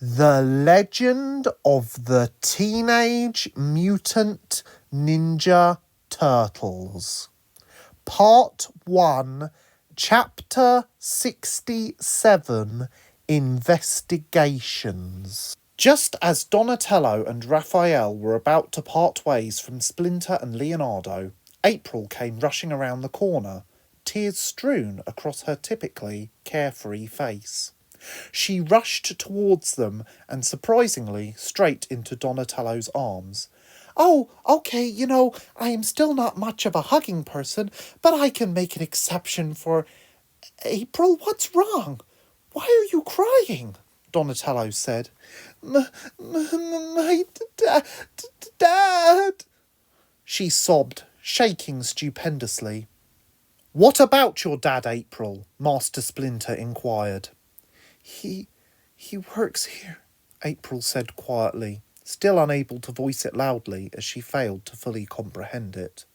The Legend of the Teenage Mutant Ninja Turtles. Part 1, Chapter 67, Investigations. Just as Donatello and Raphael were about to part ways from Splinter and Leonardo, April came rushing around the corner, tears strewn across her typically carefree face. She rushed towards them and, surprisingly, straight into Donatello's arms. "Oh, okay, I am still not much of a hugging person, but I can make an exception for... April, what's wrong? Why are you crying?" Donatello said. My dad, she sobbed, shaking stupendously. "What about your dad, April?" Master Splinter inquired. He works here," April said quietly, still unable to voice it loudly as she failed to fully comprehend it.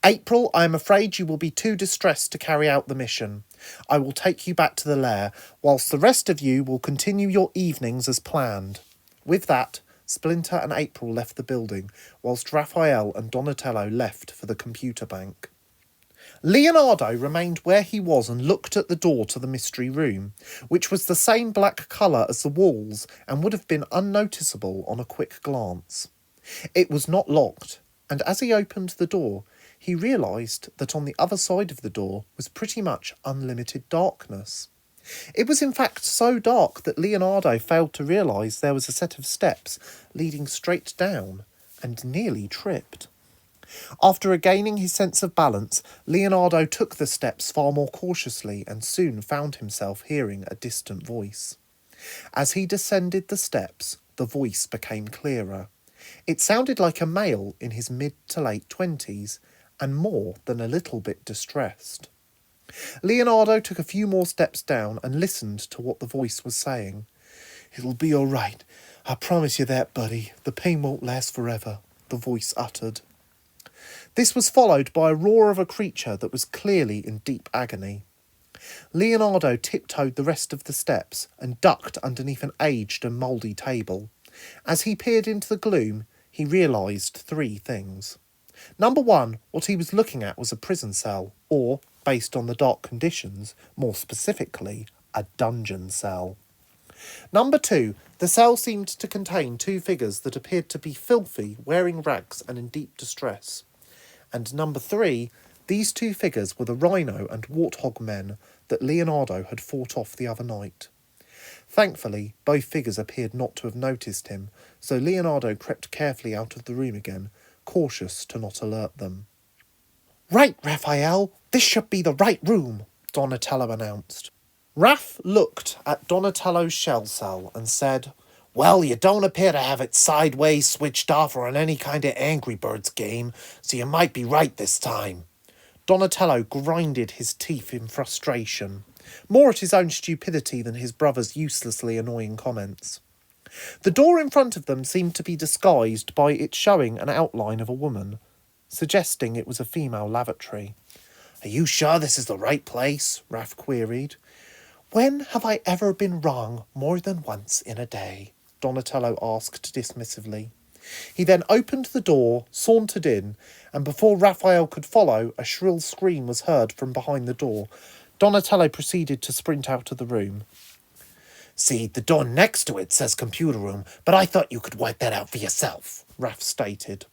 "April, I am afraid you will be too distressed to carry out the mission. I will take you back to the lair, whilst the rest of you will continue your evenings as planned." With that, Splinter and April left the building, whilst Raphael and Donatello left for the computer bank. Leonardo remained where he was and looked at the door to the mystery room, which was the same black colour as the walls and would have been unnoticeable on a quick glance. It was not locked, and as he opened the door, he realised that on the other side of the door was pretty much unlimited darkness. It was in fact so dark that Leonardo failed to realise there was a set of steps leading straight down, and nearly tripped. After regaining his sense of balance, Leonardo took the steps far more cautiously and soon found himself hearing a distant voice. As he descended the steps, the voice became clearer. It sounded like a male in his mid to late 20s, and more than a little bit distressed. Leonardo took a few more steps down and listened to what the voice was saying. "It'll be all right. I promise you that, buddy. The pain won't last forever," the voice uttered. This was followed by a roar of a creature that was clearly in deep agony. Leonardo tiptoed the rest of the steps and ducked underneath an aged and mouldy table. As he peered into the gloom, he realised 3 things. Number 1, what he was looking at was a prison cell, or, based on the dark conditions, more specifically, a dungeon cell. Number 2, the cell seemed to contain 2 figures that appeared to be filthy, wearing rags and in deep distress. And number 3, these 2 figures were the rhino and warthog men that Leonardo had fought off the other night. Thankfully, both figures appeared not to have noticed him, so Leonardo crept carefully out of the room again, cautious to not alert them. "Right, Raphael, this should be the right room," Donatello announced. Raph looked at Donatello's shell cell and said, "Well, you don't appear to have it sideways, switched off, or on any kind of Angry Birds game, so you might be right this time." Donatello grinded his teeth in frustration, more at his own stupidity than his brother's uselessly annoying comments. The door in front of them seemed to be disguised by its showing an outline of a woman, suggesting it was a female lavatory. "Are you sure this is the right place?" Raph queried. "When have I ever been wrong more than once in a day?" Donatello asked dismissively. He then opened the door, sauntered in, and before Raphael could follow, a shrill scream was heard from behind the door. Donatello proceeded to sprint out of the room. "See, the door next to it says computer room, but I thought you could wipe that out for yourself," Raph stated.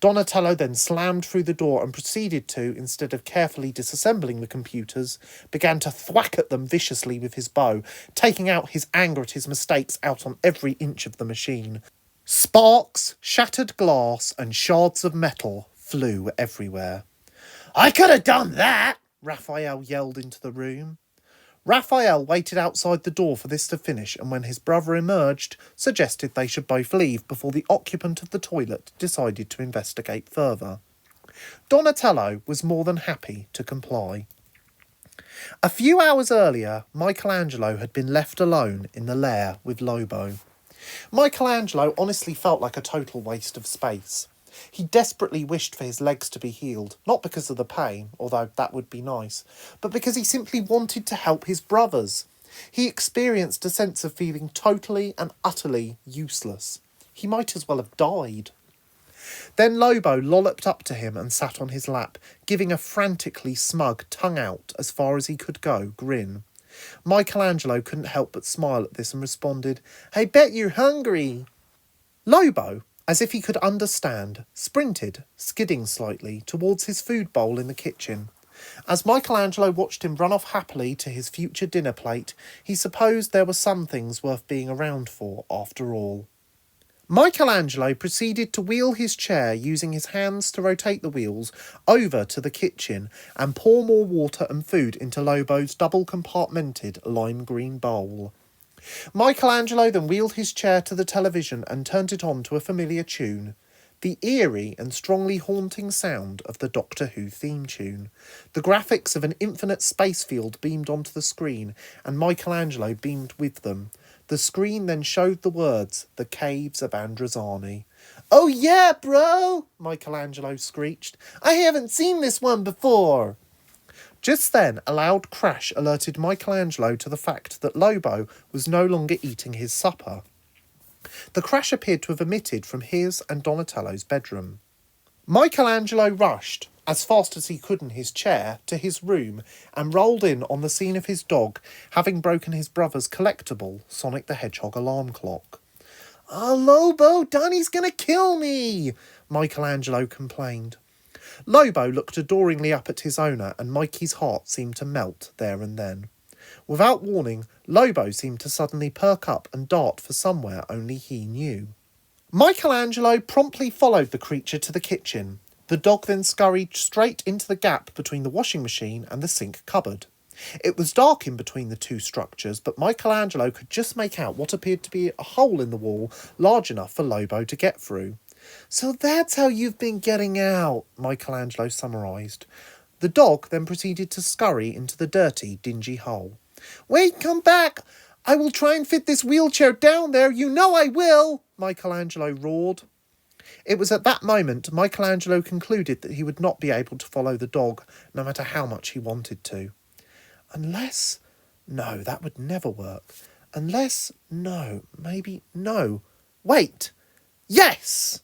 Donatello then slammed through the door and proceeded to, instead of carefully disassembling the computers, began to thwack at them viciously with his bow, taking out his anger at his mistakes out on every inch of the machine. Sparks, shattered glass, and shards of metal flew everywhere. "I could have done that!" Raphael yelled into the room. Raphael waited outside the door for this to finish, and when his brother emerged, suggested they should both leave before the occupant of the toilet decided to investigate further. Donatello was more than happy to comply. A few hours earlier, Michelangelo had been left alone in the lair with Lobo. Michelangelo honestly felt like a total waste of space. He desperately wished for his legs to be healed, not because of the pain, although that would be nice, but because he simply wanted to help his brothers. He experienced a sense of feeling totally and utterly useless. He might as well have died. Then Lobo lolloped up to him and sat on his lap, giving a frantically smug tongue out as far as he could go grin. Michelangelo couldn't help but smile at this and responded, "I bet you're hungry." Lobo, as if he could understand, sprinted, skidding slightly, towards his food bowl in the kitchen. As Michelangelo watched him run off happily to his future dinner plate, he supposed there were some things worth being around for, after all. Michelangelo proceeded to wheel his chair, using his hands to rotate the wheels, over to the kitchen and pour more water and food into Lobo's double-compartmented lime-green bowl. Michelangelo then wheeled his chair to the television and turned it on to a familiar tune. The eerie and strongly haunting sound of the Doctor Who theme tune. The graphics of an infinite space field beamed onto the screen, and Michelangelo beamed with them. The screen then showed the words, "The Caves of Androzani." "Oh yeah, bro!" Michelangelo screeched. "I haven't seen this one before!" Just then, a loud crash alerted Michelangelo to the fact that Lobo was no longer eating his supper. The crash appeared to have emitted from his and Donatello's bedroom. Michelangelo rushed, as fast as he could in his chair, to his room and rolled in on the scene of his dog having broken his brother's collectible Sonic the Hedgehog alarm clock. "Oh, Lobo, Danny's gonna kill me!" Michelangelo complained. Lobo looked adoringly up at his owner, and Mikey's heart seemed to melt there and then. Without warning, Lobo seemed to suddenly perk up and dart for somewhere only he knew. Michelangelo promptly followed the creature to the kitchen. The dog then scurried straight into the gap between the washing machine and the sink cupboard. It was dark in between the two structures, but Michelangelo could just make out what appeared to be a hole in the wall large enough for Lobo to get through. "So that's how you've been getting out," Michelangelo summarised. The dog then proceeded to scurry into the dirty, dingy hole. "Wait, come back! I will try and fit this wheelchair down there, you know I will!" Michelangelo roared. It was at that moment Michelangelo concluded that he would not be able to follow the dog, no matter how much he wanted to. Unless... No, that would never work. Unless... No, maybe... No. Wait! Yes!